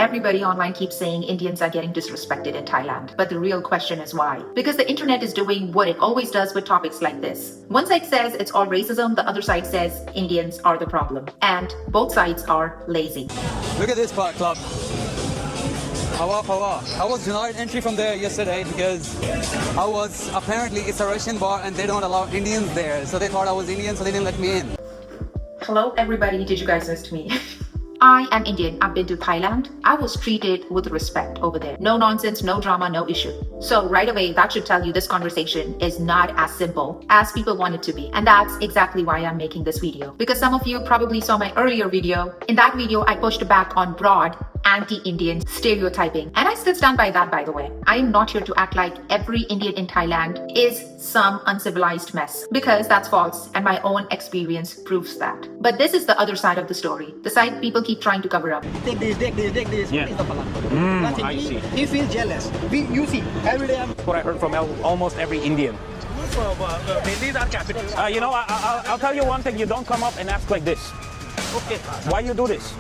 Everybody online keeps saying Indians are getting disrespected in Thailand. But the real question is why? Because the internet is doing what it always does with topics like this. One side says it's all racism, the other side says Indians are the problem. And both sides are lazy. Look at this part club. Hawa. I was denied entry from there yesterday because apparently it's a Russian bar and they don't allow Indians there. So they thought I was Indian, so they didn't let me in. Hello everybody, did you guys miss me? I am Indian. I've been to Thailand. I was treated with respect over there. No nonsense, no drama, no issue. So right away, that should tell you this conversation is not as simple as people want it to be. And that's exactly why I'm making this video. Because some of you probably saw my earlier video. In that video, I pushed back on broad anti-Indian stereotyping. And I still stand by that, by the way. I am not here to act like every Indian in Thailand is some uncivilized mess, because that's false and my own experience proves that. But this is the other side of the story, the side people keep trying to cover up. Take this. Yeah. What is the pala? I see. He feels jealous. You see, every day I'm... What I heard from almost every Indian. These are capitals. I'll tell you one thing, you don't come up and ask like this. Okay. Why you do this?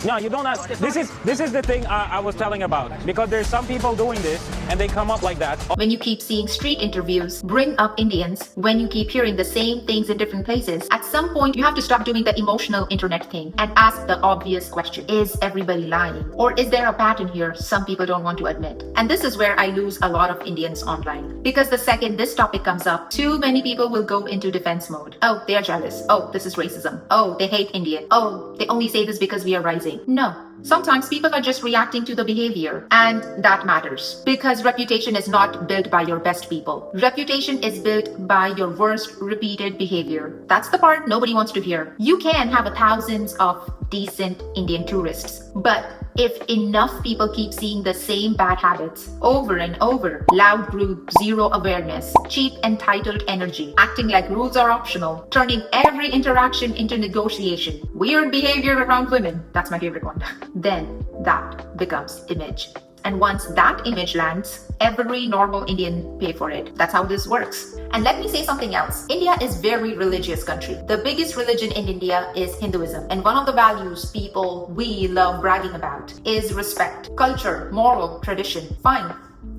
No, you don't ask. This is the thing I was telling about, because there's some people doing this and they come up like that. When you keep seeing street interviews bring up Indians, when you keep hearing the same things in different places, at some point you have to stop doing the emotional internet thing and ask the obvious question. Is everybody lying? Or is there a pattern here some people don't want to admit? And this is where I lose a lot of Indians online. Because the second this topic comes up, too many people will go into defense mode. Oh, they're jealous. Oh, this is racism. Oh, they hate Indian. Oh, they only say this because we are rising. No. Sometimes people are just reacting to the behavior, and that matters. Because reputation is not built by your best people. Reputation is built by your worst repeated behavior. That's the part nobody wants to hear. You can have thousands of decent Indian tourists, but if enough people keep seeing the same bad habits over and over, loud group, zero awareness, cheap entitled energy, acting like rules are optional, turning every interaction into negotiation, weird behavior around women, that's my favorite one, then that becomes image. And once that image lands, every normal Indian pay for it. That's how this works. And let me say something else. India is very religious country. The biggest religion in India is Hinduism. And one of the values we love bragging about is respect, culture, moral, tradition. Fine.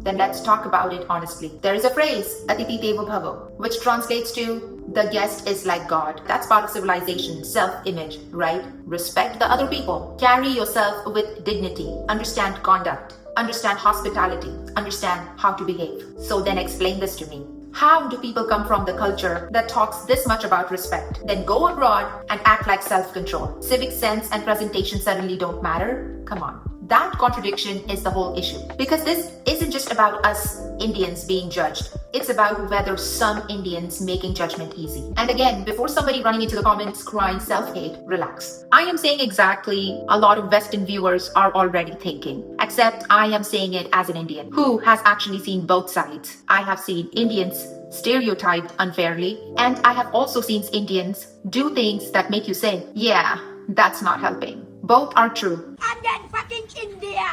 Then let's talk about it honestly. There is a phrase, Atiti Devo Bhavo, which translates to the guest is like God. That's part of civilization, self-image, right? Respect the other people. Carry yourself with dignity. Understand conduct. Understand hospitality. Understand how to behave. So then explain this to me. How do people come from the culture that talks this much about respect, then go abroad and act like self-control? Civic sense and presentation suddenly don't matter? Come on. That contradiction is the whole issue. Because this isn't just about us Indians being judged. It's about whether some Indians making judgment easy. And again, before somebody running into the comments crying self-hate, relax. I am saying exactly a lot of Western viewers are already thinking. Except I am saying it as an Indian who has actually seen both sides. I have seen Indians stereotyped unfairly, and I have also seen Indians do things that make you say, yeah, that's not helping. Both are true. And then fucking India.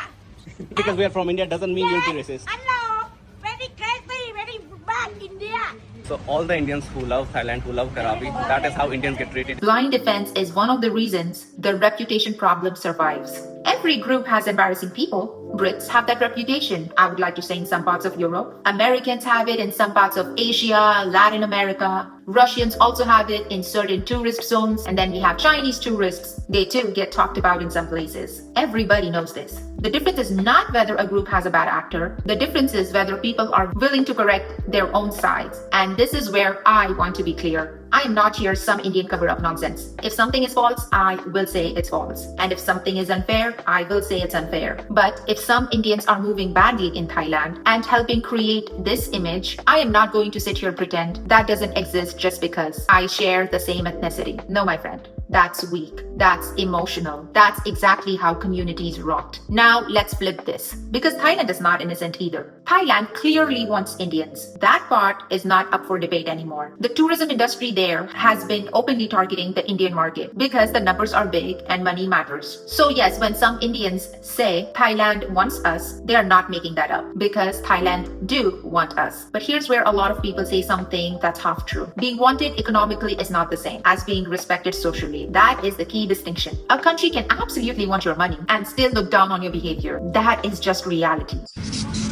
Because we are from India doesn't mean you'll be racist. Hello. Very crazy, very bad India. So all the Indians who love Thailand, who love Karabi, that is how Indians get treated. Blind defense is one of the reasons the reputation problem survives. Every group has embarrassing people. Brits have that reputation, I would like to say, in some parts of Europe. Americans have it in some parts of Asia, Latin America. Russians also have it in certain tourist zones. And then we have Chinese tourists. They too get talked about in some places. Everybody knows this. The difference is not whether a group has a bad actor. The difference is whether people are willing to correct their own sides. And this is where I want to be clear. I am not here some Indian cover-up nonsense. If something is false, I will say it's false. And if something is unfair, I will say it's unfair. But if some Indians are moving badly in Thailand and helping create this image, I am not going to sit here and pretend that doesn't exist just because I share the same ethnicity. No, my friend. That's weak. That's emotional. That's exactly how communities rot. Now let's flip this. Because Thailand is not innocent either. Thailand clearly wants Indians. That part is not up for debate anymore. The tourism industry there has been openly targeting the Indian market because the numbers are big and money matters. So yes, when some Indians say Thailand wants us, they are not making that up because Thailand do want us. But here's where a lot of people say something that's half true. Being wanted economically is not the same as being respected socially. way. That is the key distinction. A country can absolutely want your money and still look down on your behavior. That is just reality.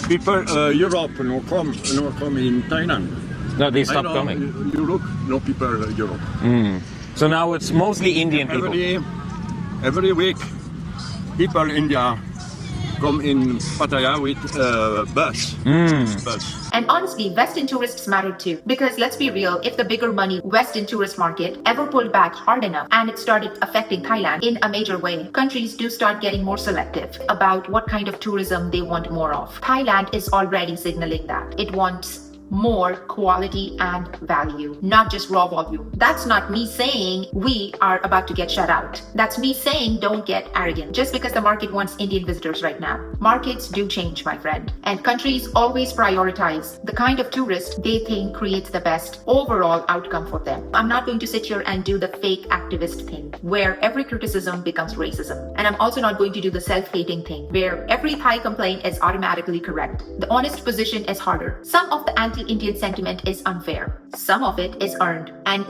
People Europe no come in Thailand. No, they stopped I know, coming. Europe, no people Europe. So now it's mostly Indian people. Every week, people India come in Pattaya with bus. Bus. And honestly, Western tourists matter too. Because let's be real, if the bigger money Western tourist market ever pulled back hard enough and it started affecting Thailand in a major way, countries do start getting more selective about what kind of tourism they want more of. Thailand is already signaling that. It wants more quality and value, not just raw volume. That's not me saying we are about to get shut out. That's me saying don't get arrogant just because the market wants Indian visitors right now. Markets do change, my friend. And countries always prioritize the kind of tourist they think creates the best overall outcome for them. I'm not going to sit here and do the fake activist thing where every criticism becomes racism. And I'm also not going to do the self-hating thing where every Thai complaint is automatically correct. The honest position is harder. Some of the anti-Indian sentiment is unfair. Some of it is earned. And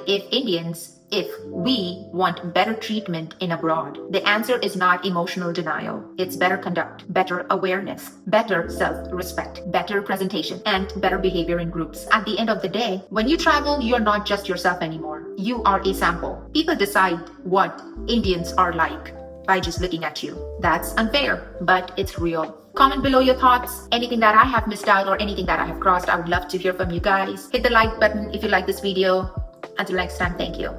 if we want better treatment in abroad, the answer is not emotional denial. It's better conduct, better awareness, better self-respect, better presentation, and better behavior in groups. At the end of the day, when you travel, you're not just yourself anymore. You are a sample. People decide what Indians are like by just looking at you. That's unfair, but it's real. Comment below your thoughts, anything that I have missed out or anything that I have crossed. I would love to hear from you guys. Hit the like button if you like this video. Until next time, thank you.